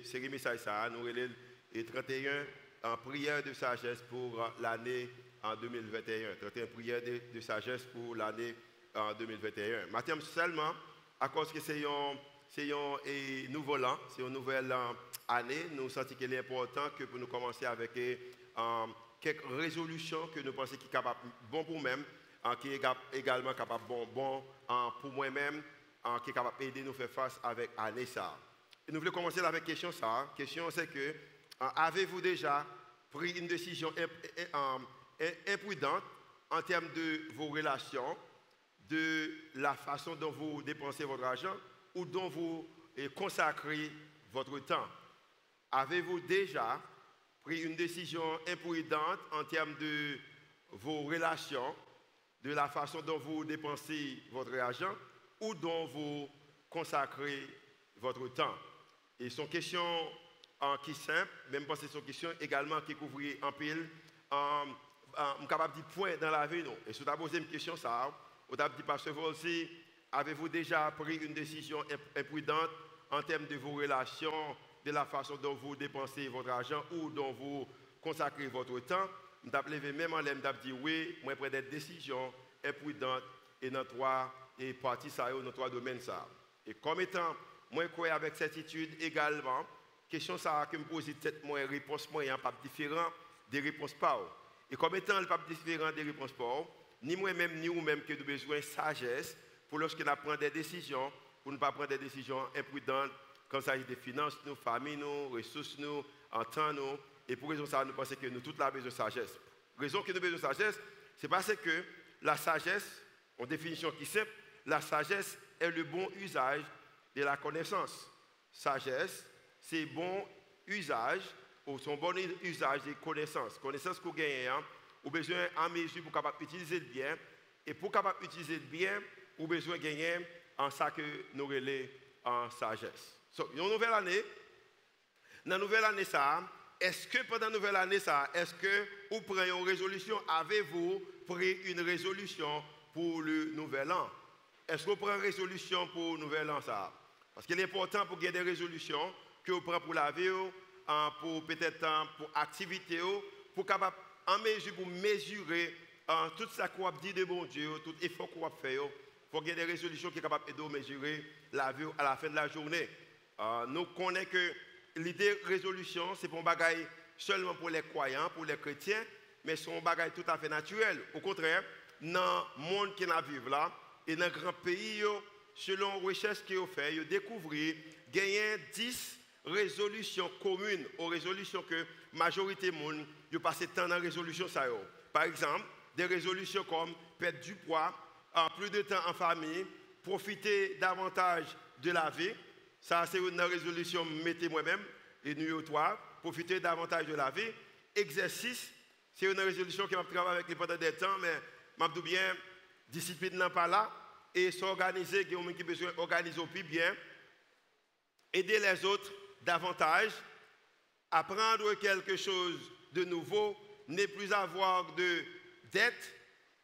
série message ça, nous relève et 31 en prière de sagesse pour l'année en 2021. 31 prières de sagesse pour l'année en 2021. Maintenant seulement, à cause que c'est un nouvel an, c'est une nouvelle année, nous sentons qu'il est important que pour nous commencer avec quelques résolutions que nous pensons qui sont capables bon pour nous-mêmes, qui est également capable bon pour moi-même, qui est capable d'aider nous faire face avec l'année ça. Et nous voulons commencer avec la question ça. La question c'est que avez-vous déjà pris une décision imprudente en termes de vos relations, de la façon dont vous dépensez votre argent ou dont vous consacrez votre temps? Avez-vous déjà pris une décision imprudente en termes de vos relations, de la façon dont vous dépensez votre argent ou dont vous consacrez votre temps? Et son question qui est simple, même parce que c'est une question également qui couvre en pile, je suis capable de dire point dans la vie. Non. Et si vous avez posé une question, ça, vous avez dit, Pasteur Volsi, avez-vous déjà pris une décision imprudente en termes de vos relations, de la façon dont vous dépensez votre argent ou dont vous consacrez votre temps? Je vous levé même en l'air, je dit oui, moi, je prends des décisions imprudentes et dans trois parties, dans trois domaines. Ça. Et comme étant, moi, je crois avec certitude également, question ça que me pose tête moi réponse moi pas différent des réponses pas. Et comme étant le pas différent des réponses pas, ni moi-même ni vous-même que nous besoin de sagesse pour lorsque nous prenons des décisions, pour ne pas prendre des décisions imprudentes quand il s'agit des finances, nos familles, nos ressources, nous, en temps, nous. Et pour raison ça, nous pensons que nous tous avons besoin de sagesse. Raison que nous avons besoin de sagesse, c'est parce que la sagesse, en définition qui est simple, la sagesse est le bon usage de la connaissance. Sagesse, c'est bon usage, ou son bon usage des connaissances. Connaissances que vous gagnez, vous avez besoin en mesure pour capable utiliser le bien. Et pour capable utiliser le bien, vous avez besoin de gagner en ça que nous relais en sagesse. So, une nouvelle année, dans la nouvelle année, est-ce que pendant la nouvelle année, est-ce que vous prenez une résolution? Avez-vous pris une résolution pour le nouvel an? Est-ce que vous prenez une résolution pour le nouvel an? Ça? Parce qu'il est important pour gagner des résolutions que vous prenez pour la vie, pour peut-être pour activité, pour capable en mesure pour mesurer tout ça qu'on a dit de bon Dieu, tout effort qu'on a fait, pour gagner des résolutions qui sont capables de mesurer la vie à la fin de la journée. Nous connaissons que l'idée de résolution, c'est pour un bagage seulement pour les croyants, pour les chrétiens, mais c'est un bagage tout à fait naturel. Au contraire, dans le monde qui nous vivons là, et dans le grand pays, selon les recherches qu'ils ont fait, ils ont découvert gagner 10 résolutions communes aux résolutions que la majorité du monde passe temps dans la résolution. Par exemple, des résolutions comme perdre du poids, plus de temps en famille, profiter davantage de la vie. Ça, c'est une résolution que mettez moi-même et nous toi, profiter davantage de la vie. Exercice, c'est une résolution qui m'a travaillé avec les pendant des temps, mais m'a dit bien, discipline n'est pas là, et s'organiser, qui ont besoin d'organiser au plus bien, aider les autres davantage, apprendre quelque chose de nouveau, ne plus avoir de dette,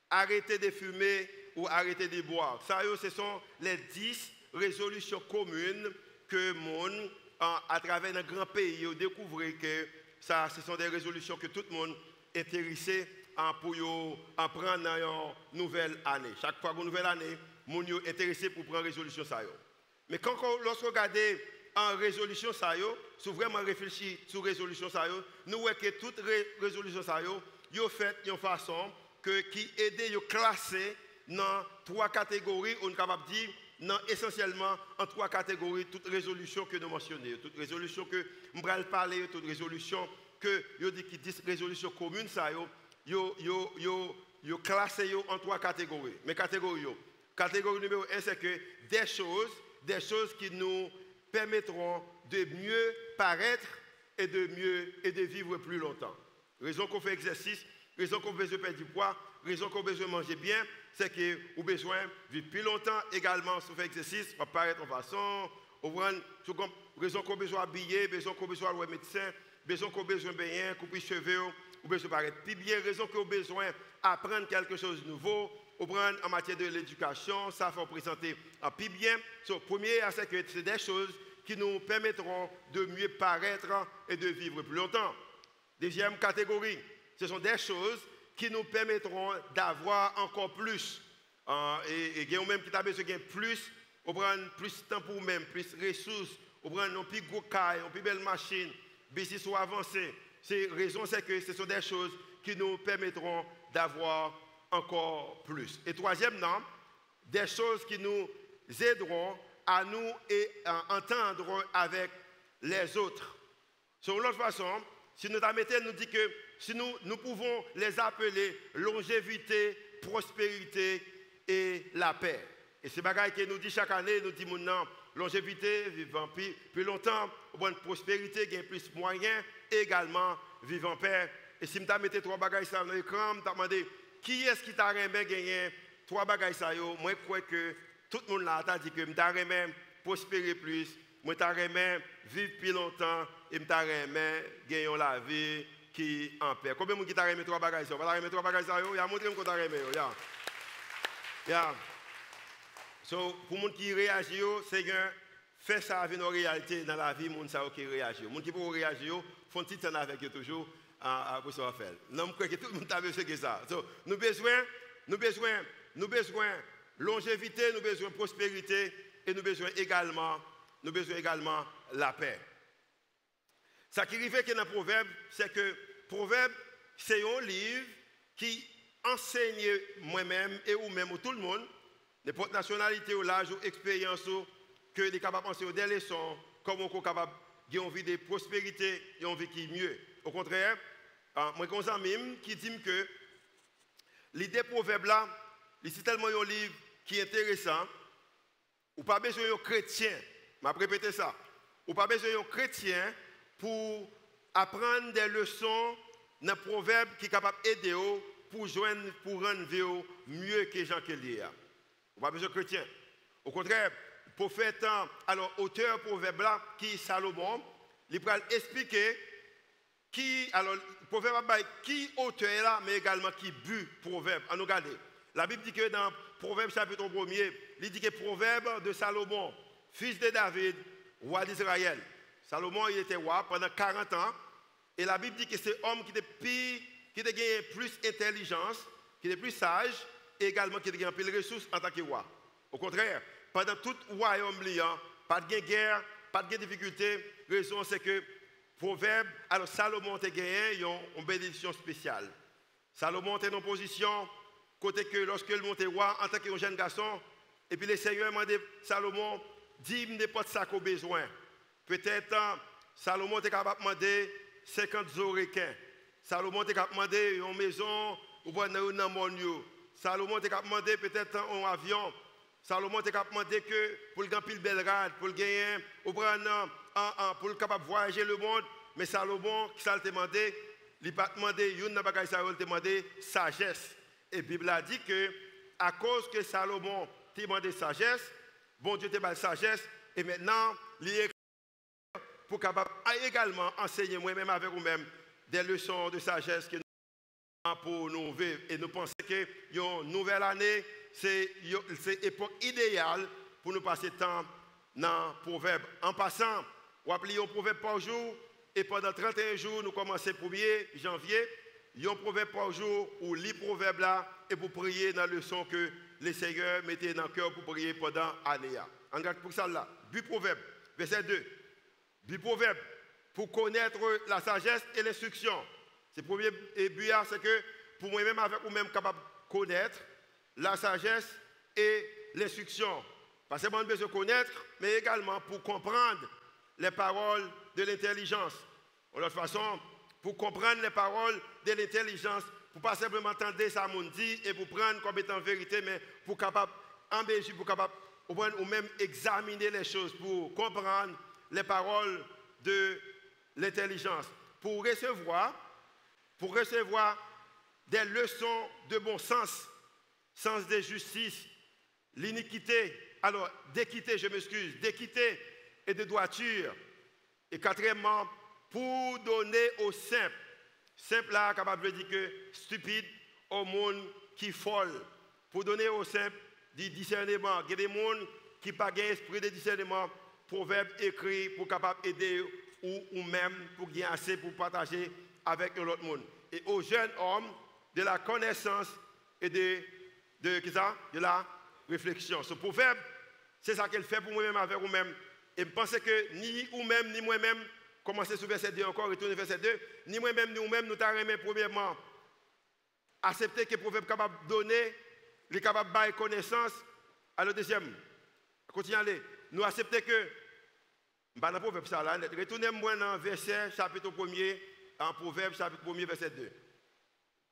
arrêter de fumer ou arrêter de boire. Ça, ce sont les 10 résolutions communes que le monde, à travers un grand pays, a découvert que ça, ce sont des résolutions que tout le monde est intéressé pour prendre dans une nouvelle année. Chaque fois une nouvelle année, les gens sont intéressés pour prendre résolution. Mais lorsque vous regardez en résolution, si vous vraiment réfléchissez sur résolution, nous voyons que toute résolution, vous faites d'une façon qui aide à classer dans 3 catégories, on est capable de dire, essentiellement en 3 catégories, toutes résolutions que nous mentionnons, toutes résolutions que nous allons parler, toutes résolutions que nous dit qui disent résolutions communes, vous classez en 3 catégories. Mais catégorie numéro 1, c'est que des choses qui nous permettront de mieux paraître et de vivre plus longtemps. Raison qu'on fait exercice, raison qu'on a besoin de perdre du poids, raison qu'on a besoin de manger bien, c'est que vous avez besoin de vivre plus longtemps. Également, si vous faites exercice, pour paraître en façon, raison qu'on a besoin d'habiller, raison qu'on a besoin de médecin, raison qu'on a besoin de bien, couper les cheveux, ou besoin de paraître plus bien, raison qu'on a besoin d'apprendre quelque chose de nouveau, ou prendre en matière de l'éducation, ça faut présenter en plus bien. Premier, c'est que c'est des choses qui nous permettront de mieux paraître et de vivre plus longtemps. Deuxième catégorie, ce sont des choses qui nous permettront d'avoir encore plus. Et il y a même qui t'a besoin de plus, on prend plus de temps pour nous-mêmes, plus de ressources, on prend un plus gros caille, une plus belle machine, business soit avancé. La raison, c'est que ce sont des choses qui nous permettront d'avoir encore plus. Et troisièmement, des choses qui nous aideront à nous et à entendre avec les autres. Sur l'autre façon, si nous nous dit que si nous pouvons les appeler longévité, prospérité et la paix. Et c'est bagaille que nous dit chaque année, nous dit maintenant longévité, vivant plus longtemps, bonne prospérité, gain plus moyens, et également vivre en paix. Et si je mets trois bagailles sur l'écran, je me demandé qui est-ce qui t'a remis gagner trois bagailles sur l'écran. Moi, je crois que tout le monde là a dit que je t'a remis prospérer plus, je t'a remis vivre plus longtemps, et je t'a remis gagner la vie qui est en paix. Combien de gens t'a remis trois bagailles sur l'écran? Vous t'a remis trois bagailles sur l'écran? Il y a montré que t'a remis. So, pour les gens qui réagissent, c'est que faire ça avec nos réalités dans la vie, les gens qui réagissent. Les gens qui peuvent réagir, font un petit temps avec eux toujours pour ce qu'on fait. Non, je crois que tout le monde a besoin de ça. So, nous avons besoin longévité, nous avons besoin prospérité et nous avons besoin également la paix. Ce qui arrive dans Proverbe, c'est que Proverbe, c'est un livre qui enseigne moi-même et vous-même ou tout le monde, n'importe nationalité ou l'âge ou expérience, que les capables de penser des leçons, comment on est capable d'avoir une vie de prospérité et une vie qui est mieux. Au contraire, moi, j'ai un ami qui dit que l'idée proverbe là, c'est tellement un livre qui est intéressant, ou pas besoin d'un chrétien, je vais répéter ça, ou pas besoin d'un chrétien pour apprendre des leçons dans le proverbe qui est capable d'aider pour rendre vie mieux que les gens qui lisent. Ou pas besoin de chrétien. Au contraire, le prophète, alors auteur proverbe là, qui est Salomon, il va expliquer qui, alors, le proverbe qui auteur là, mais également qui but proverbe. À nous regarder. La Bible dit que dans Proverbe chapitre 1er, il dit que proverbe de Salomon, fils de David, roi d'Israël. Salomon, il était roi pendant 40 ans. Et la Bible dit que c'est homme qui a gagné plus d'intelligence, qui est plus sage, et également qui a gagné plus de ressources en tant que roi. Au contraire, pendant tout royaume liant, pas de guerre, pas de difficulté. La raison, c'est que Proverbe, alors Salomon a gagné une bénédiction spéciale. Salomon était en position, côté que lorsqu'il montait roi en tant que jeune garçon, et puis le Seigneur m'a demandé, Salomon, dis-moi n'importe ça qu'on a besoin. Peut-être Salomon était capable de demander 50 orequins. Salomon était capable de demander une maison ou un monio. Salomon était capable de demander peut-être un avion. Salomon était capable de demander que pour le gagner belle rade, pour le gagner, pour le capable de voyager le monde. Mais Salomon, qui s'est demandé, il n'a pas demandé, il n'a pas demandé sagesse. Et la Bible a dit que à cause que Salomon t'a demandé sagesse, bon Dieu t'a demandé sagesse, et maintenant, il est pour capable également enseigner moi-même avec vous-même des leçons de sagesse que nous avons pour nous vivre. Et nous pensons que une nouvelle année, c'est l'époque idéale pour nous passer temps dans le proverbe. En passant, on applique un proverbe par jour, et pendant 31 jours, nous commençons le 1er janvier. Il y a un proverbe par jour où lit proverbe là et pour prier dans le leçon que le Seigneur mettait dans le cœur pour prier pendant l'année. On regarde pour ça là. But proverbe, verset 2. But proverbe, pour connaître la sagesse et l'instruction. C'est le premier but, c'est que pour moi-même, avec vous-même, capable de connaître la sagesse et l'instruction. Pas seulement besoin de connaître, mais également pour comprendre les paroles de l'intelligence. De l'autre façon, pour comprendre les paroles de l'intelligence, pour pas simplement entendre ça mon dit et pour prendre comme étant vérité, mais pour capable embellir, pour capable ou même examiner les choses, pour comprendre les paroles de l'intelligence, pour recevoir des leçons de bon sens, sens de justice, l'iniquité, alors d'équité, je m'excuse, d'équité et de droiture. Et quatrièmement, pour donner aux simples, simple là, capable de dire que stupide, au monde qui folle, pour donner aux simples du discernement. Il y a des gens qui n'ont pas d'esprit de discernement, proverbe écrit pour capable aider ou même pour gagner assez pour partager avec l'autre monde. Et aux jeunes hommes, de la connaissance et de la réflexion. Ce proverbe, c'est ça qu'elle fait pour moi-même avec vous-même. Et je pense que ni vous-même, ni moi-même, commencer sur verset 2 encore, retourner verset 2, ni moi-même, ni vous-même, nous t'arrêtons premièrement accepter que le proverbe est capable de donner, il est capable de bailler connaissance. Alors deuxième, continuez à aller. Nous accepter que, dans le proverbe ça là, retournez-moi dans verset chapitre 1er, en proverbe chapitre 1er, verset 2.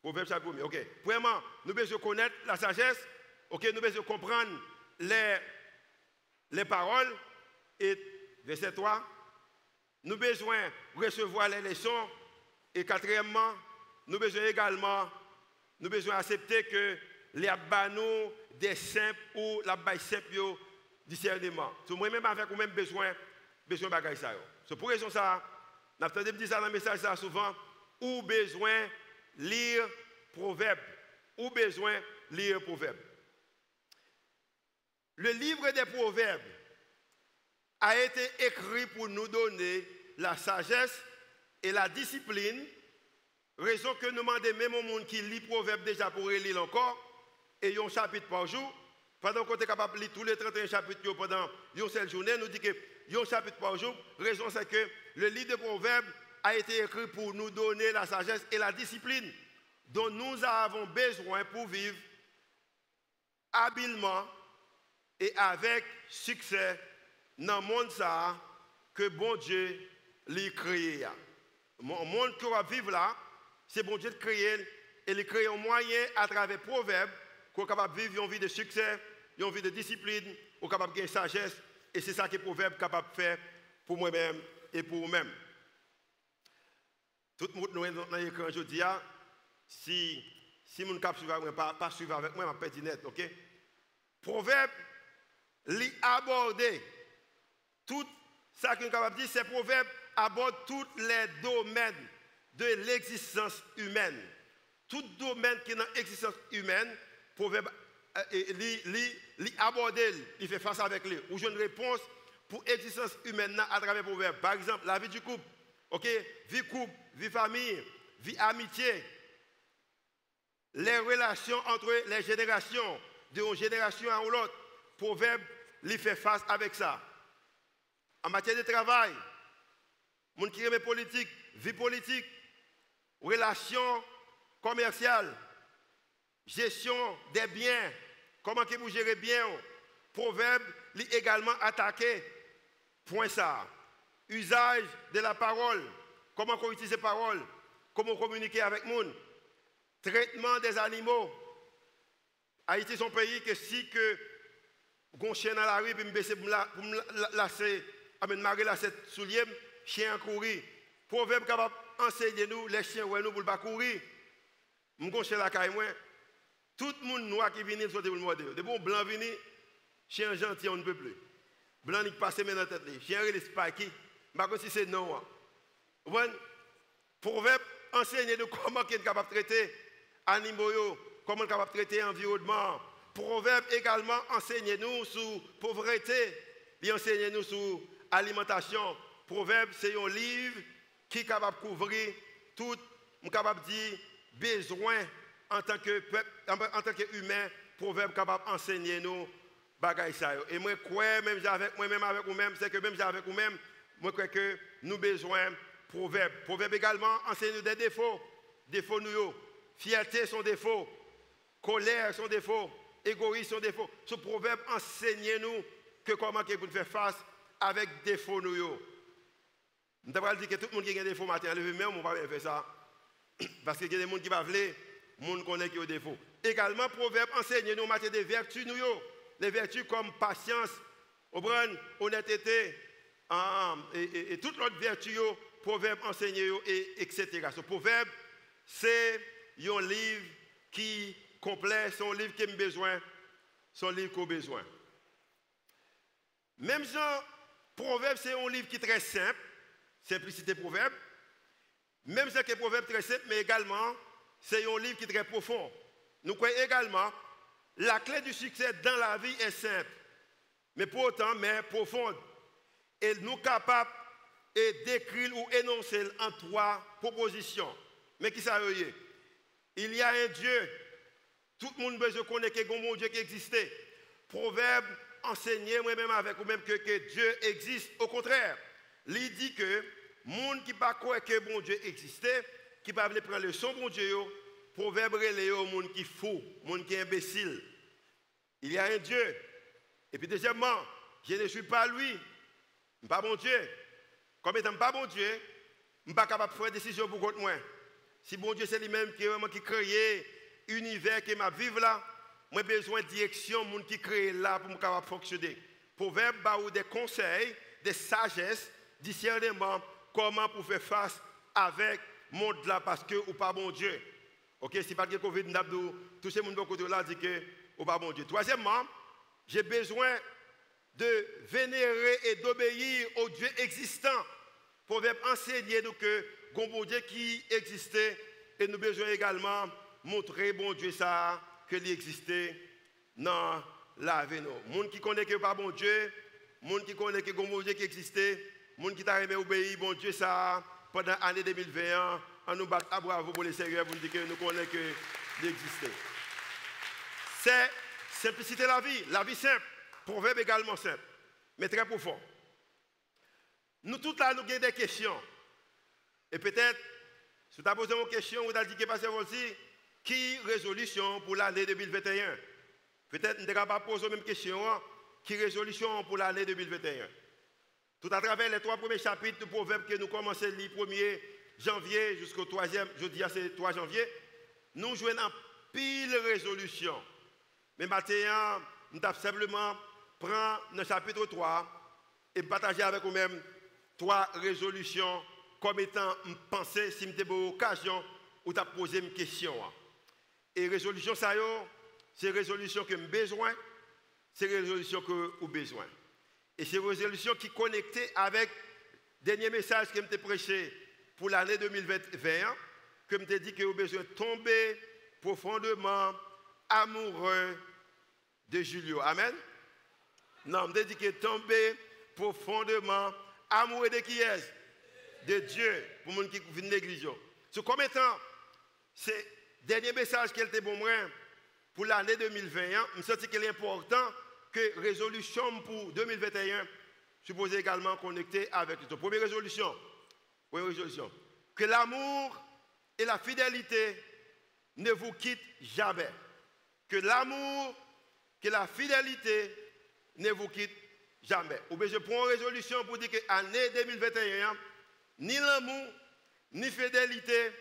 Proverbe chapitre 1er, ok. Premièrement, nous devons connaître la sagesse, ok, nous devons comprendre les paroles. Et verset 3, nous avons besoin de recevoir les leçons. Et quatrièmement, nous avons besoin également d'accepter que les abanos des simples ou la baille simple discernement. So, moi-même avec vous-même besoin de bagaille ça. C'est pour raison ça, nous avons dit ça dans le message ça souvent, ou besoin lire proverbe, ou besoin lire proverbe. Le livre des proverbes a été écrit pour nous donner la sagesse et la discipline, raison que nous demandons même au monde qui lit proverbe déjà pour lire encore, et un chapitre par jour. Pendant qu'on est capable de lire tous les 31 chapitres pendant une seule journée, nous dit que un chapitre par jour, raison c'est que le livre de proverbes a été écrit pour nous donner la sagesse et la discipline dont nous avons besoin pour vivre habilement et avec succès dans le monde ça que bon Dieu l'a créé. Le monde qu'on va vivre là, c'est bon Dieu de créer et il crée un moyen à travers les proverbes qu'on est capable de vivre une vie de succès, une vie de discipline, qu'on est capable de gagner sagesse. Et c'est ça que le proverbe est capable de faire pour moi-même et pour vous-même. Tout le monde dans l'écran aujourd'hui, si mon cap suivre pas suivre avec moi, je vais perdre net, ok? Proverbe, li aborder tout ça que nous sommes capables de dire, ces proverbes abordent tous les domaines de l'existence humaine. Tout domaine qui est dans l'existence humaine, proverbe li aborder, il fait face avec lui. Ou j'ai une réponse pour l'existence humaine à travers le proverbe. Par exemple, la vie du couple, ok? Vie couple, vie famille, vie amitié, les relations entre les générations, d'une génération à l'autre. Proverbe, il fait face avec ça. En matière de travail, monde qui aime politique, vie politique, relations commerciales, gestion des biens, comment que vous gérez bien. Proverbe, il est également attaqué. Point ça. Usage de la parole, comment on utilise la parole, comment communiquer avec le monde. Traitement des animaux. Haïti est un pays que si que un chien dans la rue, puis me baisser pour me lasser, me lasser soulier, chien courir. Proverbe capable enseigner nous, les chiens ouais nous pour pas courir. M'gon chien la caille moi. Tout le monde noir qui vient sauter pour le morder. De bon blanc vini, chien gentil on ne peut plus. Blanc qui passe maintenant tête là. Chien il spike. Pas comme si c'est non. Proverbe enseigner nous comment est capable de traiter animaux, comment est capable de traiter l'environnement. Proverbe également enseignez-nous sur pauvreté, et enseignez-nous sur alimentation. Proverbe c'est un livre qui est capable de couvrir tout, capable de dire besoin en tant que peuple, en tant qu'humain. Proverbe capable d'enseigner nous bagaille ça. Et moi crois même avec moi-même avec vous-même, c'est que même avec vous-même, moi crois que nous besoin proverbe. Proverbe également enseigne nous des défauts, nous. Fierté son défaut, colère son défaut. Égoïsme, son défaut. Ce proverbe enseigne-nous que comment vous faire face avec défaut nous. Nous devons dire que tout le monde qui a des défauts matin, même on va faire ça. Parce qu'il y a des gens qui va vouloir, les gens connaissent qui ont des défauts. Également, proverbe enseigne-nous en matière de vertus nous. Les vertus comme patience, honnêteté, et toutes les autres vertus, proverbe enseigne, etc. Ce proverbe, c'est un livre qui complet, son livre qui a besoin, son livre qu'on a besoin. Même genre, Proverbe, c'est un livre qui est très simple, simplicité Proverbe. Même si c'est un Proverbe très simple, mais également, c'est un livre qui est très profond. Nous croyons également, la clé du succès dans la vie est simple, mais pour autant, mais profonde. et nous capables et d'écrire ou énoncer en 3 propositions. Mais qui ça veut dire? Il y a un Dieu. Tout le monde besoin de connaître qu'il y a un bon Dieu qui existait. Proverbe enseigné moi-même avec vous-même que Dieu existe. Au contraire, il dit que les gens qui ne pas croire que bon Dieu existait, qui ne pas prendre le son bon Dieu, Proverbe relève les gens qui fou, les gens qui sont imbéciles. Il y a un Dieu. Et puis deuxièmement, je ne suis pas lui. Je ne suis pas bon Dieu. Comme étant pas bon Dieu, je ne suis pas capable de faire une décision pour contre moi. Si bon Dieu c'est lui-même qui crée l'univers qui m'a vivre là, j'ai besoin de direction, monde qui crée là pour me capable fonctionner. Proverbe ou des conseils, des sagesses, discernement, comment pour faire face avec le monde là parce que ou pas bon Dieu. OK, si pas de Covid, tous ces monde de côté là dit que ou pas bon Dieu. Troisièmement, j'ai besoin de vénérer et d'obéir au Dieu existant. Proverbe enseigner nous que bon Dieu qui existait et nous besoin également montrer bon Dieu ça que il existait dans la vie nous. Monde qui connaît que pas bon Dieu, monde qui connaît que bon Dieu qui existait, monde qui t'a aimé obéir bon Dieu ça pendant l'année 2021, on nous bat à bravo pour les sérieux pour nous dire que nous connaissons que il existait. C'est simplicité la vie simple, proverbe également simple, mais très profond. Nous tous là nous avons des questions. Et peut-être, si tu as posé une question, ou tu as dit que passer aussi, qui résolution pour l'année 2021? Peut-être que tu n'as pas posé la même question, qui résolution pour l'année 2021? Tout à travers les 3 premiers chapitres du proverbe que nous commençons le 1er janvier jusqu'au 3e, jeudi c'est 3 janvier, nous jouons en pile résolution. Mais maintenant, nous avons simplement prendre le chapitre 3 et partager avec vous-même 3 résolutions comme étant une pensée, si vous avez une occasion, ou tu posé une question. Et résolution, ça c'est résolution que j'ai besoin, c'est résolution que vous avez besoin. Et c'est résolution qui est connectée avec le dernier message que je prêché pour l'année 2021, que je dit que vous avez besoin de tomber profondément amoureux de Julio. Amen? Non, je dit que tomber profondément amoureux de qui est? De Dieu, pour les gens qui viennent de l'église. So, comme étant, c'est le dernier message qu'elle était bon pour l'année 2021, je me sens qu'il est important que la résolution pour 2021 suppose également connecter avec la première résolution. Que l'amour et la fidélité ne vous quittent jamais. Que l'amour et la fidélité ne vous quittent jamais. Ou bien je prends une résolution pour dire que l'année 2021, ni l'amour, ni fidélité,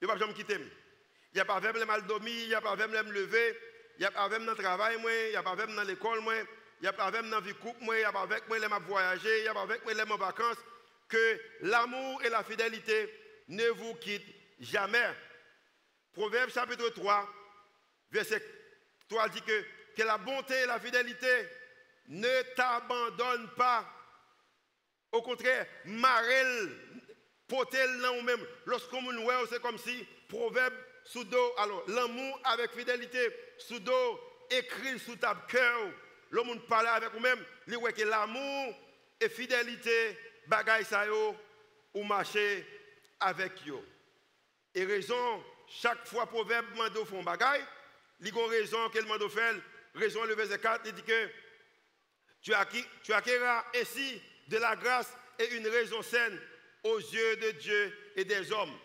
il ne va jamais quitter. Il n'y a pas même mal dormir, il n'y a pas même me lever, il n'y a pas même dans le travail, il n'y a pas même dans l'école, il n'y a pas même dans la vie couple, il n'y a pas avec moi les voyager, il n'y a pas avec moi les vacances. Que l'amour et la fidélité ne vous quittent jamais. Proverbe chapitre 3, verset 3 dit que la bonté et la fidélité ne t'abandonnent pas. Au contraire, marel, potel là ou même. Lorsqu'on nous voit, c'est comme si proverbe sous dos, alors l'amour avec fidélité, sous dos, écrit sous ta cœur. L'homme parle avec vous-même, il voit que l'amour et fidélité, bagay sa yo, ou marcher avec yo. Et raison, chaque fois proverbe mando font bagay, il y a raison qu'elle mando fait, raison le verset 4, il dit que tu acquerras ainsi de la grâce et une raison saine aux yeux de Dieu et des hommes.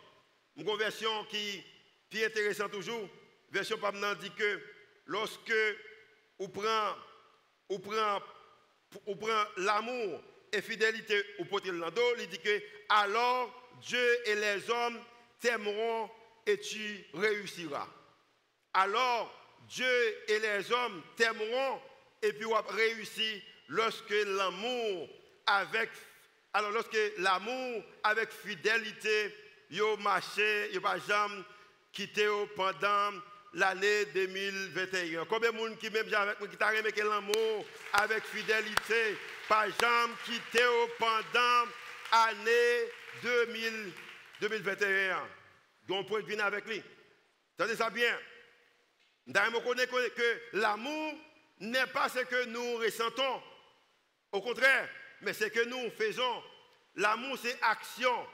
Une version qui est intéressante toujours, version Pamnan dit que lorsque on prend l'amour et fidélité au poté de l'ando, il dit que alors Dieu et les hommes t'aimeront et tu réussiras. Alors Dieu et les hommes t'aimeront et puis on réussit lorsque l'amour avec fidélité yo marché, yo pas jamais quitté pendant l'année 2021. Combien de monde qui même avec moi qui t'a remis l'amour avec fidélité, pas jamais quitté pendant l'année 2021. Donc pour venir avec lui. Tenez ça bien. Nous connaissons que l'amour n'est pas ce que nous ressentons. Au contraire, mais c'est que nous faisons. L'amour, c'est action.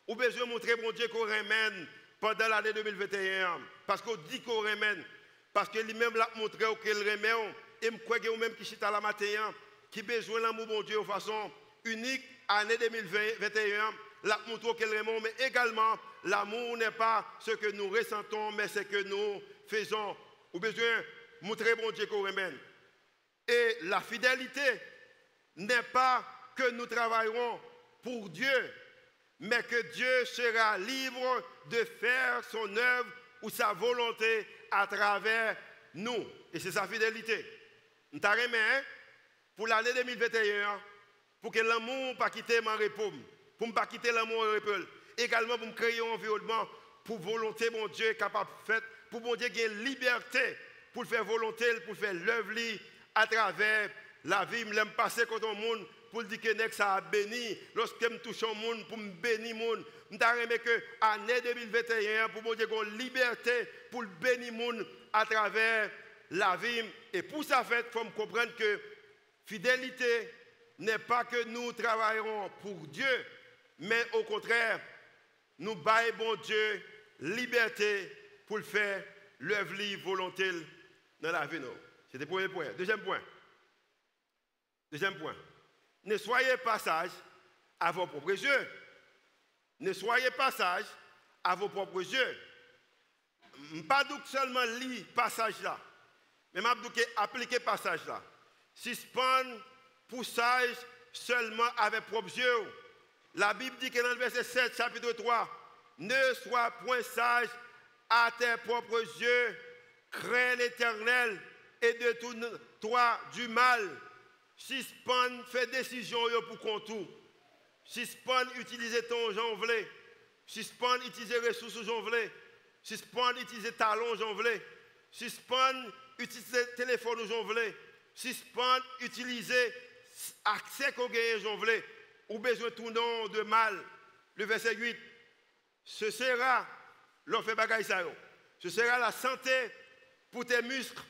Ou besoin de montrer bon Dieu qu'on remène pendant l'année 2021. Parce qu'on dit qu'on remène. Parce que lui-même l'a montré qu'il remène. Et je crois que vous-même qui êtes à la matin, qui besoin de l'amour bon Dieu de façon unique, année 2021, l'a montré qu'il remène. Mais également, l'amour n'est pas ce que nous ressentons, mais ce que nous faisons. Ou besoin de montrer bon Dieu qu'on remène. Et la fidélité n'est pas que nous travaillerons pour Dieu, mais que Dieu sera libre de faire son œuvre ou sa volonté à travers nous. Et c'est sa fidélité. Nous t'arrêtons pour l'année 2021, pour que l'amour ne pas quitter ma république, pour ne pas quitter l'amour en république. Également pour me créer un environnement pour volonté, mon Dieu, capable de faire, pour mon Dieu gagner liberté, pour faire volonté, pour faire l'œuvre à travers la vie. Je l'aime passer quand on monde pour dire que ça a béni. Lorsque je touche au monde, pour me bénir le monde. Je t'arrête que l'année 2021, pour mon Dieu, gagner liberté, pour bénir le monde à travers la vie. Et pour ça, il faut comprendre que fidélité n'est pas que nous travaillerons pour Dieu, mais au contraire, nous baillons bon Dieu liberté pour faire l'œuvre volonté dans la vie. C'était le premier point. Deuxième point. Ne soyez pas sages à vos propres yeux. Ne soyez pas sages à vos propres yeux. Pas seulement lire passage là, mais appliquer le passage là. Suspendre pour sage seulement avec propres yeux. La Bible dit que dans le verset 7, chapitre 3, ne sois point sage à tes propres yeux, crains l'Éternel et détourne-toi du mal. Suspendre, fais décision pour contour. Suspendre, utiliser ton janvier. Suspendre, utiliser les ressources janvier. Suspendre, utiliser talons janvier. Suspendre, utiliser téléphone janvier. Suspendre, utiliser accès qu'on gagne janvier. Ou besoin de tout nom de mal. Le verset 8. Ce sera, l'on fait bagaille ça. Ce sera la santé pour tes muscles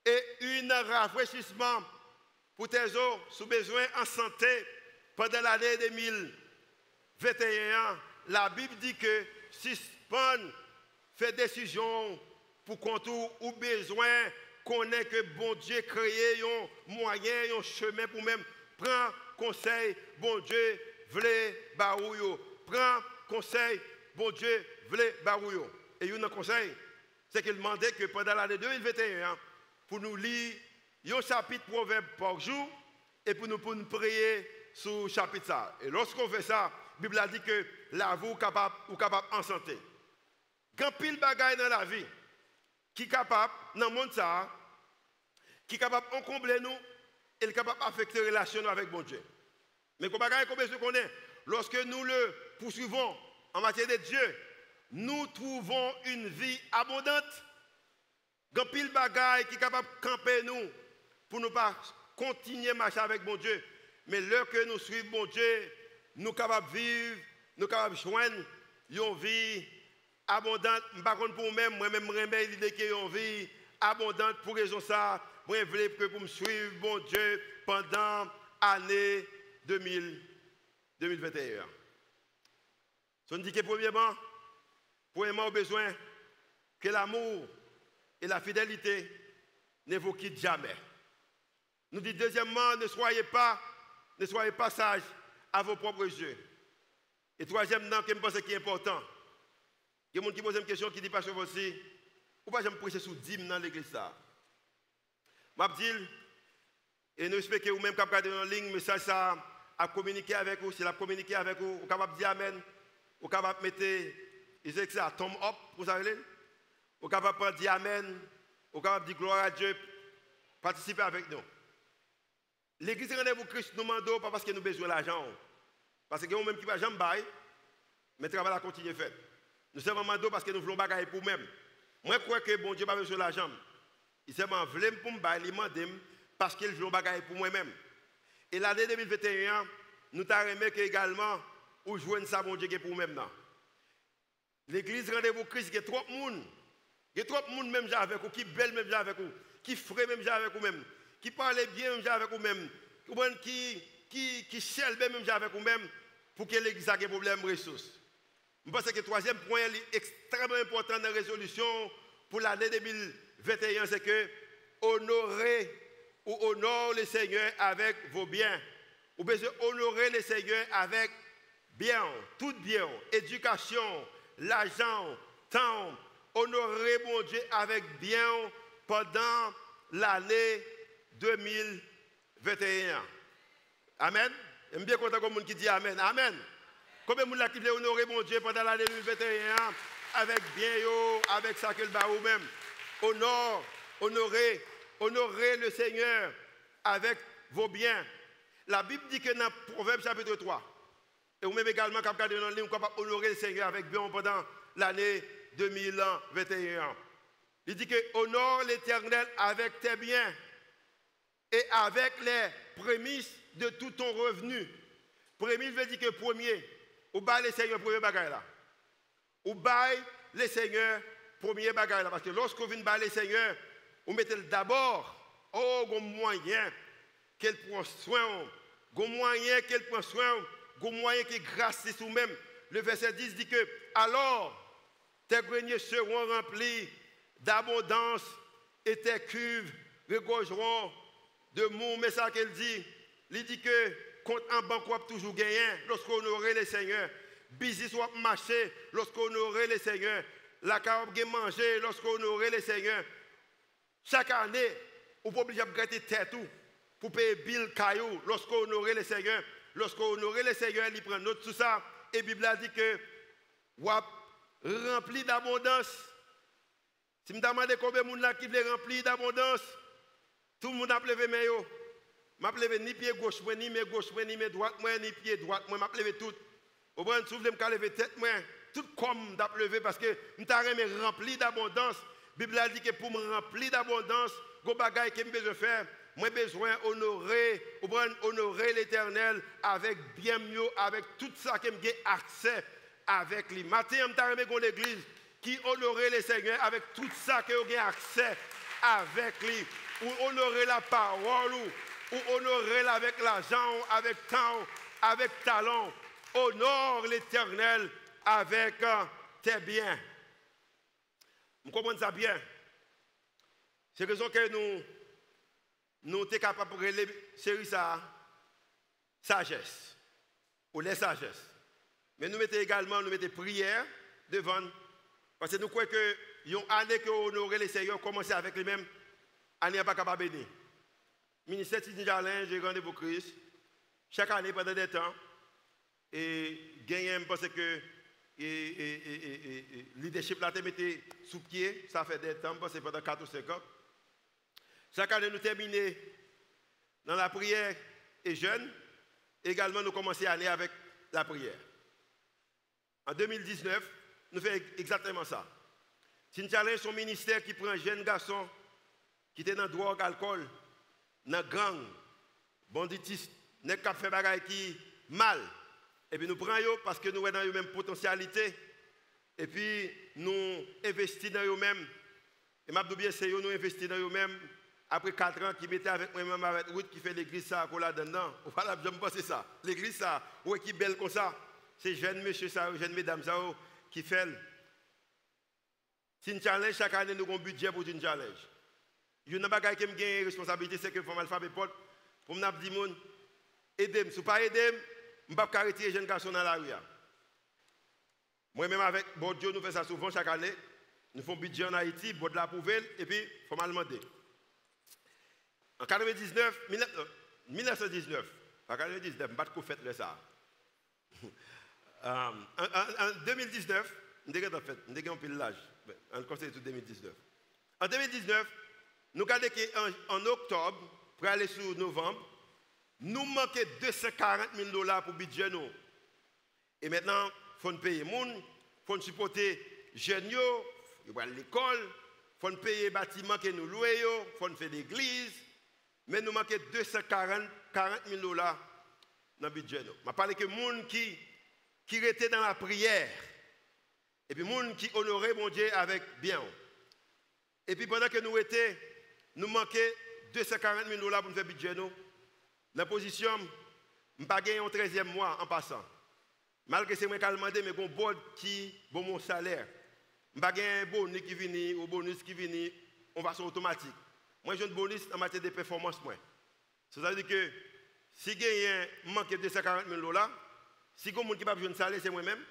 et un rafraîchissement pour tes os sous besoin en santé pendant l'année 2021. La Bible dit que suspendre, fait décision pour contour ou besoin qu'on ait que bon Dieu créé un moyen, un chemin pour même prendre conseil, bon Dieu vle barouyo. Prends conseil, bon Dieu vle barouyo. Et il y a un conseil, c'est qu'il demandait que pendant l'année 2021, pour nous lire un chapitre proverbe par jour et pour nous prier sur le chapitre ça. Et lorsqu'on fait ça, la Bible a dit que la vie est capable en santé. Quand pile bagaille dans la vie, qui est capable, dans le monde ça, qui est capable de combler nous, et est capable d'affecter les relations avec bon Dieu. Mais comme bagaille comme qu'on est, lorsque nous le poursuivons en matière de Dieu, nous trouvons une vie abondante. Quand pile bagaille qui est capable de camper nous, pour ne pas continuer à marcher avec bon Dieu. Mais lorsque nous suivons bon Dieu, nous sommes capables de vivre, nous sommes capables de joindre une vie abondante. Par contre, pour moi-même, je remets l'idée qu'il y a une vie abondante. Pour raison ça, je veux que pour me suivre bon Dieu pendant l'année 2021. Je dis que premièrement, on a besoin que l'amour et la fidélité ne vous quittent jamais. Nous disons deuxièmement, ne soyez pas sages à vos propres yeux. Et troisièmement, je pense qui est important. Il y a des gens qui posent une question qui dit pas aussi, ou pas j'aime prêcher sous dîme dans l'église ça. Je dis, et nous espérons que vous-même capable de en ligne, message ça à communiquer avec vous, si la communiquer avec vous, vous capable de dire amen, vous capable de mettre, c'est ça, thumb up, vous savez, vous capable de dire amen, vous capable de dire gloire à Dieu, participer avec nous. L'église rendez-vous Christ nous demande pas parce que nous avons besoin d'argent. Parce que nous-mêmes qui ne va jamais bailler, mais le travail a continué fait. Nous sommes demandés parce que nous voulons bagailler pour nous-mêmes. Moi, je crois que bon Dieu n'a pas besoin d'argent. Il s'est demandé pour me bailler, il m'a demandé parce qu'il veut bagailler pour moi-même. Et l'année 2021, nous avons aimé également où jouer ça bon Dieu pour nous-mêmes. L'église rendez-vous Christ, il y a trop de monde. Il y a trop de monde même avec vous, qui belle même avec vous, qui frais même avec vous même. Qui parle bien avec vous-même, qui qui cherche même avec vous-même pour que l'église ait un problème de ressources. Je pense que le troisième point est extrêmement important dans la résolution pour l'année 2021, c'est que honorer ou honore le Seigneur avec vos biens. Vous besoin honorer le Seigneur avec bien, tout bien, éducation, l'argent, temps. Honorer mon Dieu avec bien pendant l'année 2021. Amen. Je suis bien content comme monde qui dit Amen. Amen. Combien de monde qui veut honorer mon Dieu pendant l'année 2021 avec bien, avec ça que le bas ou même. Honorer le Seigneur avec vos biens. La Bible dit que dans Proverbe chapitre 3, et vous même également quand vous dans le livre, capable honorer le Seigneur avec bien pendant l'année 2021. Il dit que honore l'Éternel avec tes biens et avec les prémices de tout ton revenu. Prémisse veut dire que premier, ou bail le Seigneur premier bagage là. Ou bail le Seigneur premier bagage là. Parce que lorsque vous venez bail le Seigneur, vous mettez d'abord, un moyen qu'elle prend soin, un moyen qu'elle prend soin, un moyen qui grâce sur vous-même. Le verset 10 dit que alors tes greniers seront remplis d'abondance et tes cuves regorgeront de mou. Mais ça qu'elle dit, il dit que compte en banque toujours gagné lorsqu'on honorait le Seigneur. Business soit marché lorsqu'on honorait le Seigneur. La carotte manger lorsqu'on honorait le Seigneur. Chaque année, on peut obliger à gratter tête pour payer bill caillou lorsqu'on honorait le Seigneur. Lorsqu'on honorait le Seigneur, il prend note sur ça. Et la Bible a dit que rempli d'abondance. Si je me demande combien de gens qui veulent remplir d'abondance, tout le monde a levé mes yeux. Je ne levé ni pied gauche, ni main gauche, ni main droite, ni pied droite, je ne levé tout. Au moins, si vous voulez me lever tête, tout comme je levé parce que je suis rempli d'abondance. La Bible a dit que pour me remplir d'abondance, il y a des choses que je besoin faire. Moi, besoin honorer l'Éternel avec bien mieux, avec tout ça que j'ai accès avec lui. Matin, je suis l'église qui honorait le Seigneur avec tout ça que j'ai accès avec lui. Ou honorer la parole, ou honorer avec l'argent, avec temps, avec talent. Honore l'Éternel avec tes biens. Vous comprenez ça bien? C'est raison que nous sommes capables de relever ça sagesse, ou les sagesses. Mais nous mettons également prière devant, parce que nous croyons que une année que honorer le Seigneur commencer avec lui-même, année n'est pas capable de bénir. Ministère Tidjane Jalin, j'ai rendez-vous Christ, chaque année pendant des temps, et gagner, parce que le leadership là, te mettez sous pied, ça fait des temps, parce que pendant 4 ou 5 ans. Chaque année, nous terminons dans la prière et jeûne. Également, nous commençons l'année avec la prière. En 2019, nous faisons exactement ça. Tintialin, son ministère qui prend un jeune garçon qui était dans la drogue, alcool, dans la gang, banditisme, qui fait des choses qui mal. Et puis nous prenons parce que nous avons dans la même potentialité. Et puis nous investissons dans eux-mêmes. Et je bien c'est nous investissons dans eux-mêmes. Après 4 ans, qui mettait avec moi-même avec Ruth qui fait l'église ça, qu'on l'a dedans. Voilà, je me pense ça. L'église ça, où est qui belle comme ça. C'est jeune monsieur ça, jeune mesdames ça, qui fait. C'est une challenge, chaque année nous avons un budget pour une challenge. Il y a une chose qui me gagne responsabilité, c'est que pour l'alphabet pour me dire, aidez-moi. Si vous ne pas aider, je ne peux pas retirer les jeunes garçons dans la rue. Moi-même avec bon Dieu, nous faisons ça souvent chaque année. Nous faisons un budget en Haïti, bon de la poubelle, et puis il faut mal demander. En 1919, pas 99, je ne sais pas de faire ça. En 2019, je n'ai pas fait, je n'ai pas fait l'âge. En conseil de 2019. En 2019, nous avons en octobre, pour aller sur novembre, nous manquons $240,000 pour le budget. Et maintenant, il faut payer les gens, il faut supporter les jeunes, il faut aller à l'école, il faut payer les bâtiments que nous louons, il faut faire l'église. Mais nous manquons $240,000 dans le budget. Je parle de gens qui étaient dans la prière. Et puis, les gens qui honoraient mon Dieu avec bien. Et puis, pendant que nous étions, nous manquons $240,000 pour nous faire budget. La position, je n'ai pas gagné un 13e mois en passant. Malgré que c'est moi qui ai demandé, mais un board qui bon mon salaire. Je n'ai pas gagné un bonus qui vient ou bonus qui vient en façon automatique. Moi, j'ai un bonus en matière de performance. Ça veut dire que si je manque de 240 000 $, si quelqu'un qui n'a pas besoin de salaire, c'est moi-même,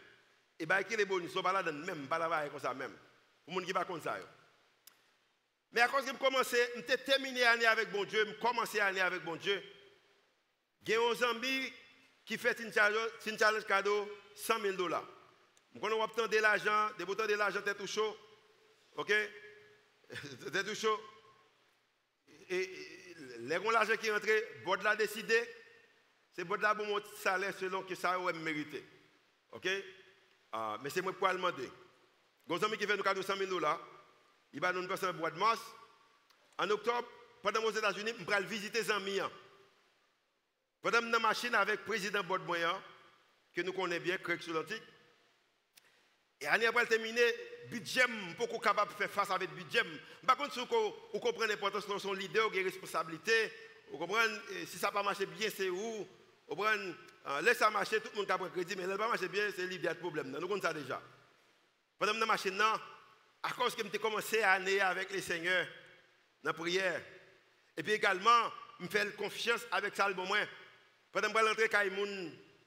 et bien, les bonus sont pas là même, pas là comme ça même. Pour les gens qui ne sont pas comme ça. Mais à cause que je commençais, je terminé l'année avec bon Dieu, je commençais l'année avec bon Dieu. Il y a un ami qui fait une challenge cadeau 100 000 $. Quand on obtient de l'argent, des boutons de l'argent, c'est tout chaud. Ok? C'est tout chaud. Et l'argent qui est rentré, Bod l'a décidé, c'est Bod là pour mon salaire selon que ça aurait mérité. Ok? Mais c'est moi pour le demander. Un ami qui fait nous cadeau 100 000 $, il va nous passer un bois de mars. En octobre, pendant aux États-Unis, je vais visiter les amis. Pendant que je suis dans la machine avec le président Bod Moyen, que nous connaissons bien, Craig Soulantic. Et l'année après terminer, budget, je suis capable de faire face avec le budget. Par contre, si vous comprenez l'importance de son leader, de responsabilité, vous comprenez, si ça n'a pas marché bien, c'est où. Vous comprenez, laisse ça marcher, tout le monde a pris crédit, mais si ça n'a pas marché bien, c'est lui qui a le problème. Nous connaissons ça déjà. Pendant que je suis dans la machine, à cause que j'ai commencé l'année avec les seigneurs, dans la prière, et puis également, je fais confiance avec ça, pendant que je suis rentré,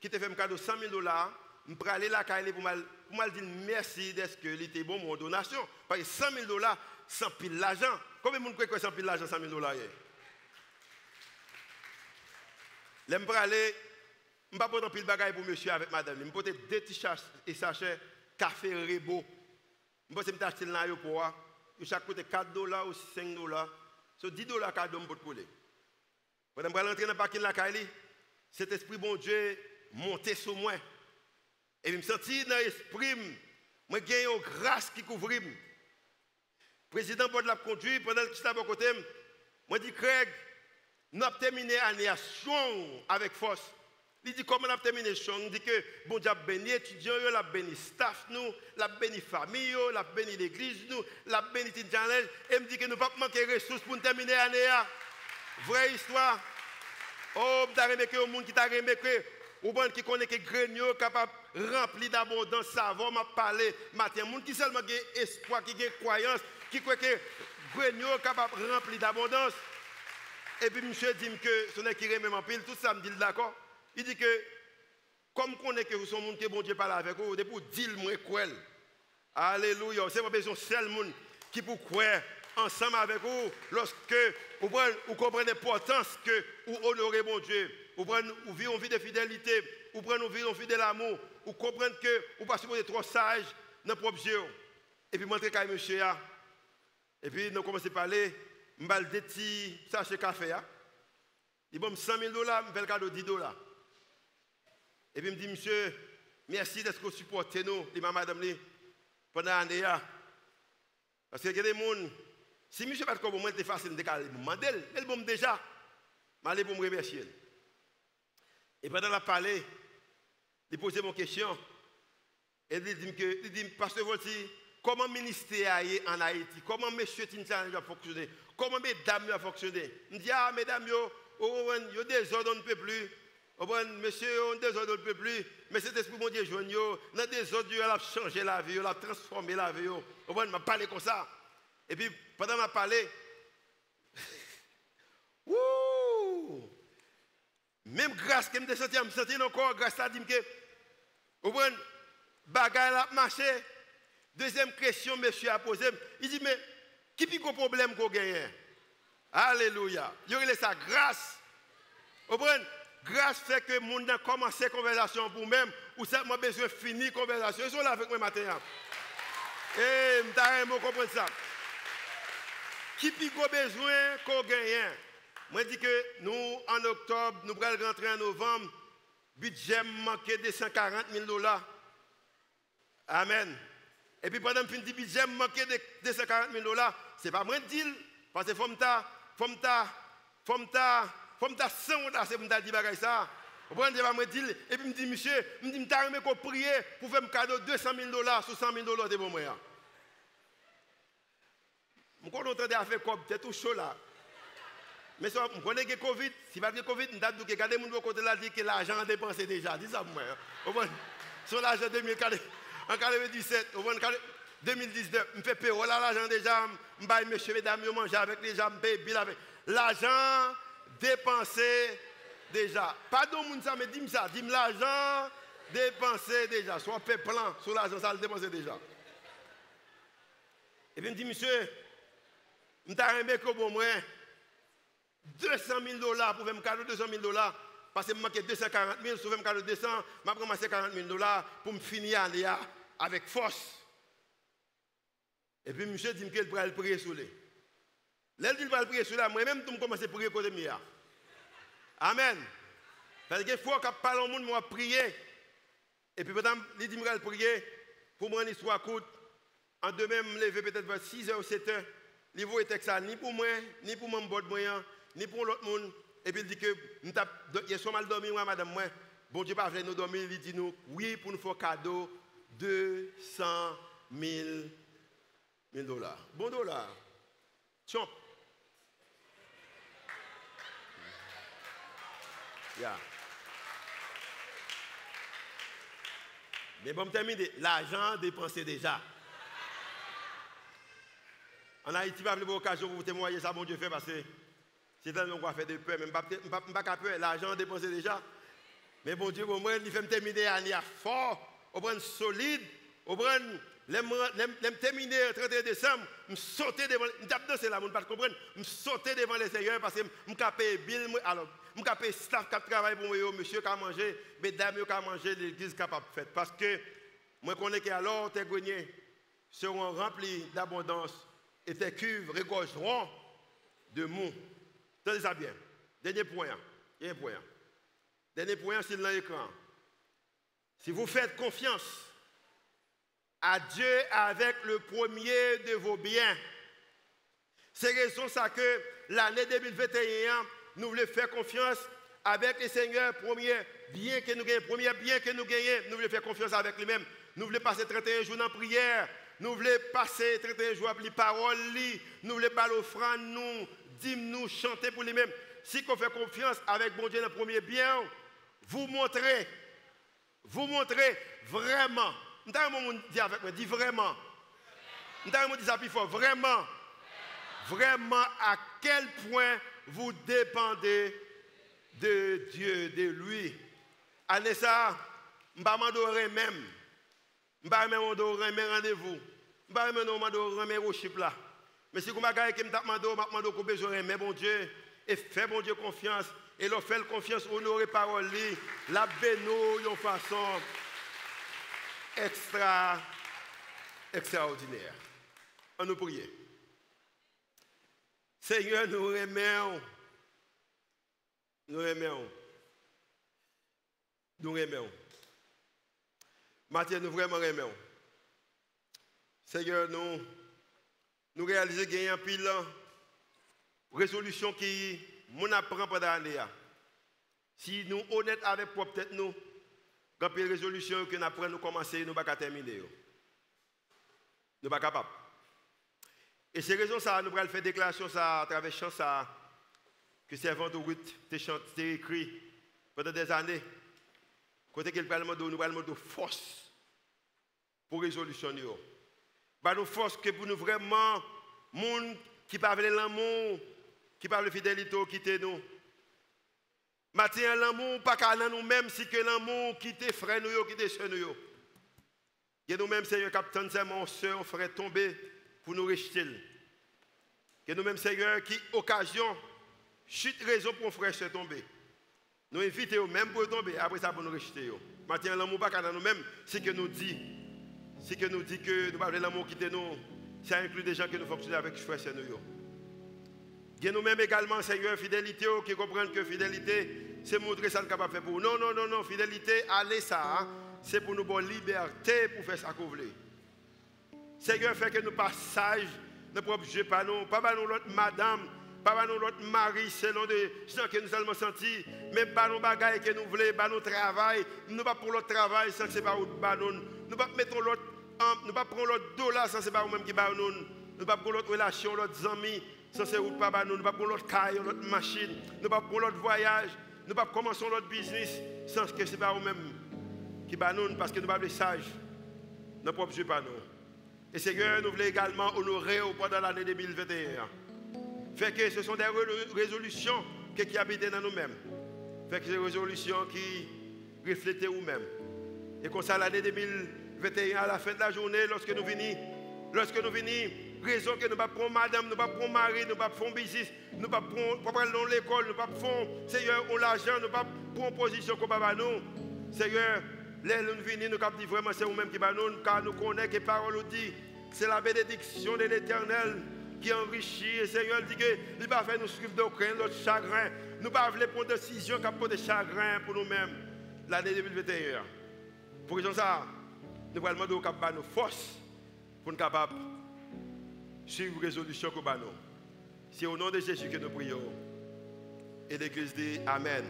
qui te fait un cadeau de 100 000 $, je vais aller là pour me dire merci d'être que c'était bon mon donation. Parce que 100 000 $, sans pile l'argent. Combien de monde croit que 100 pile l'argent, 100 000 $? Je vais aller, je ne vais pas prendre pile bagaille pour monsieur avec madame. Je vais porter 2 petits sachets café Rebo. Je vais acheter dans l'aéroport. Chaque côté 4 $ ou 5 $. C'est 10 $ cadeau pour te coller. Pendant que je vais entrer dans le parking de la Kaili, cet esprit bon Dieu monté sur moi. Et je me sentis dans l'esprit, je j'ai une grâce qui couvre. Le président Bod l'a conduit pendant que j'étais à côté. Je dis, Craig, nous avons terminé l'année à strong avec force. Il dit, comment on a terminé strong? Il dit que bon Dieu a béni les étudiants, l'a béni staff, nous, l'a béni famille, l'a béni l'église, nous, l'a béni les challenge. Et il me dit que nous ne pouvons pas manquer de ressources pour terminer l'année. Vraie histoire. Oh, tu as remarqué au monde qui t'a remarqué. Ou bien qui connaît que grenier capable rempli d'abondance, savon m'a parlé matin. Monde qui seulement a espoir, qui a croyance, qui croit que grenier capable rempli d'abondance. Et puis monsieur dit que ce n'est qui remet en pile, tout ça me dit d'accord. Il dit que comme on est que vous sont monde que bon Dieu parle avec vous, c'est pour dire moi quoi. Alléluia, c'est pas besoin seul monde qui pour croire ensemble avec vous lorsque vous comprenez l'importance que vous honorez mon Dieu. Vous vivez une vie de fidélité, vous prenez une vie de l'amour, vous comprenez que vous ne passez pas trop sage dans le propre Dieu. Et puis, montrer quand monsieur. Et puis, nous commençons à parler, je vais des petits sachets café. Il dit, 100 000 $, je vais le cadeau de 10 $. Et puis, il me dit, monsieur, merci d'être que supporté nous, dit madame, pendant l'année. Parce qu'il y a des gens, si monsieur ne va pas comme moi, c'est facile de demander, mais bon déjà, je vais aller pour me remercier. Et pendant la parler, il posait mon question. Et il dit, Pasteur Volti, comment le ministère en Haïti, comment M. Tintan a fonctionné, comment mesdames a fonctionné. Il dit, ah, mesdames, il y a des ordres, on ne peut plus. Monsieur, on des ordres, on ne peut plus. Mais cet esprit, mon Dieu, joigne, dans des ordres, il a changé la vie, il a transformé la vie. On m'a parlé comme ça. Et puis, pendant ma parler, ouh! Même grâce que je me senti encore, grâce à dire que, vous voyez, bagaille a marché. Deuxième question, monsieur a posé. Il dit, mais qui est le problème qu'on gagne? Alléluia. Il y a sa grâce. Vous voyez, grâce fait que le monde a commencé la conversation pour même, ou ça m'a besoin de finir la conversation. Ils sont là avec moi maintenant. Et je comprends ça. Qui est le besoin qu'on gagne? Moi, je dis que nous, en octobre, nous allons rentrer en novembre, budget manqué de 140 000 $. Amen. Et puis pendant que le budget manqué de 240 000 $, ce n'est pas moi de dire, parce que faut me 100 $, c'est pour me dire ça. Vous comprenez, pas moi dire, et puis me dit, monsieur, je me dis, qu'on prie pour faire un cadeau de 200 000 $, sur 100 000 $, de bon moyen. Je suis content de faire comme, c'est tout chaud là. Mais si on connaît que Covid, si pas de Covid, on a dit que regardez mon côté là dit que l'argent a dépensé déjà. Dis ça moi. Sur l'argent 2017, en 2019, je fais payer l'argent déjà, je vais monsieur mesdames manger avec les gens, je paye bill avec. L'argent dépensé déjà. Pardon moun ça mais dis-moi ça, dis-moi l'argent dépensé déjà. Soit fait plan sur l'argent ça le dépensé déjà. Et puis je dis monsieur, je t'ai aimé que bon moi $200,000 pour faire un cadeau $200,000 parce que je manque 240,000, si je fais un cadeau 200, je vais commencer $40,000 pour me finir l'année avec force. Et puis monsieur dit qu'il va prier sur lui. Là il va prier sur lui, moi-même je commence à prier côté moi. Amen. Parce qu'il faut que parle au monde moi prier. Et puis pendant il dit qu'il va prier pour moi une histoire courte. En demain me lever peut-être vers 6h ou 7h. Il va être ça ni pour moi, ni pour mon bord moyen, ni pour l'autre monde. Et puis il dit que il y a mal dormi moi madame moi. Bon Dieu pas voulu nous dormir, il dit nous oui pour nous faire cadeau $200,000. Bon dollar. Chomp. Yeah. Mais bon, terminer. L'argent dépensé déjà. En Haïti, pas avoir l'occasion pour vous témoigner ça, mon Dieu fait parce que c'est tellement qu'on va faire de peur. Mais je ne pas peur. L'argent dépensé déjà. Mais bon Dieu, moi, il fait me terminer l'année fort, au prendre solide, au prendre. Je terminer le 31 décembre, je sauter devant, je danser là, je ne comprendre, je sauter devant les seigneurs parce que je paye bill, alors je paye staff qui travaille pour moi, monsieur qui a mangé, mesdames qui a mangé, l'église capable de faire. Parce que moi je connais qu'alors tes greniers seront remplis d'abondance et tes cuves regorgeront de mou. Tenez ça bien. Dernier point. Dernier point, c'est dans l'écran. Si vous faites confiance à Dieu avec le premier de vos biens. C'est raison ça que l'année 2021, nous voulons faire confiance avec le Seigneur, premier bien que nous gagnons, nous voulons faire confiance avec lui-même. Nous voulons passer 31 jours en prière, nous voulons passer 31 jours à lire parole, nous voulons parler offrande, nous, nous chanter pour lui-même. Si on fait confiance avec bon Dieu dans le premier bien, vous montrez vraiment. Nous avons dit avec moi, dis vraiment. Nous avons dit ça plus fort, vraiment. Vraiment à quel point vous dépendez de Dieu, de lui. Allez ça, je ne vais pas m'adorer même. Je ne vais pas m'adorer même rendez-vous. Je ne vais pas m'adorer même worship là. Mais si vous m'adorer, je vais m'adorer que besoin mais bon Dieu, et fait bon Dieu confiance, et leur fait confiance, honorer parole, la béno de façon extraordinaire. On nous prie. Seigneur, nous remercions. Nous remercions. Mathieu, nous vraiment remercions. Seigneur, nous réalisons qu'il y a un pile résolution qui nous apprend pendant l'année. Si nous sommes honnêtes avec peut-être nous, quand il y a une résolution que nous apprenons, nous commencer, nous ne pouvons pas terminer. Nous ne sommes pas capables. Et c'est raison ça, nous allons faire déclaration ça à travers chant ça que servant de Ruth t'a écrit pendant des années. Côté qu'il parle de nous allons de force pour résolution nous. Bah nous force que pour nous vraiment monde qui parle l'amour, qui parle fidélité quitter nous. Maintenant l'amour pas qu'à nous-mêmes si que l'amour quitte frère nous quitte sœur nous. Que nous-mêmes Seigneur capitaine c'est mon sœur frère tomber pour nous rejeter. Que nous-mêmes, Seigneur, qui occasion, chute raison pour frère se tomber. Nous invitons même pour tomber, après ça pour nous rejeter. Maintenant, l'amour pas qu'à nous-mêmes, c'est que nous dit que nous parlons de l'amour qui nous, ça inclut des gens qui nous fonctionnent avec frère et nous. Que nous-mêmes également, Seigneur, fidélité, qui comprennent que fidélité, c'est montrer ça capable de faire pour nous. Non, fidélité, allez ça, c'est pour nous bonne liberté pour faire ça qu'on veut. Seigneur, fait que nous passages, nos propres jeux, pas nous l'autre madame, pas nous l'autre mari, selon des gens que nous allons sentir, même pas nos bagailles que nous voulons, pas nos travail, nous pas pour l'autre travail sans que c'est pas nous, nous pas mettre l'autre, nous pas prendre l'autre dollar sans que c'est pas nous même qui nous, nous pas pour l'autre relation, l'autre amis, Sans ces routes, pas nous ne pas prendre l'autre caille, l'autre machine, nous ne pas prendre l'autre voyage, nous ne pas commencer l'autre business sans que ce n'est pas nous-mêmes qui nous parce que nous ne sommes pas sages. Nos propres yeux pas nous. Et Seigneur, nous voulons également honorer pendant l'année 2021. Fait que ce sont des résolutions qui habitent dans nous-mêmes. Fait que c'est des résolutions qui reflètent nous-mêmes. Et comme ça, l'année 2021, à la fin de la journée, lorsque nous venons, raison que nous ne pas prendre madame, nous ne pas prendre mari, nous ne pas prendre business, nous ne pas prendre l'école, nous ne pas prendre, Seigneur, l'argent, nous ne pas prendre position comme nous. Seigneur, les nous venons, nous avons dit vraiment c'est nous-mêmes qui nous, car nous connaissons que la parole nous dit, c'est la bénédiction de l'Éternel qui enrichit. Et Seigneur dit que il ne va pas faire nous suivre d'aucun notre chagrin. Nous ne pas prendre des décisions qui apportent des chagrins pour nous-mêmes l'année 2021. Pour raison ça, nous allons demander au nous force pour nous capables de suivre la résolution que nous. C'est au nom de Jésus que nous prions. Et l'Église dit Amen.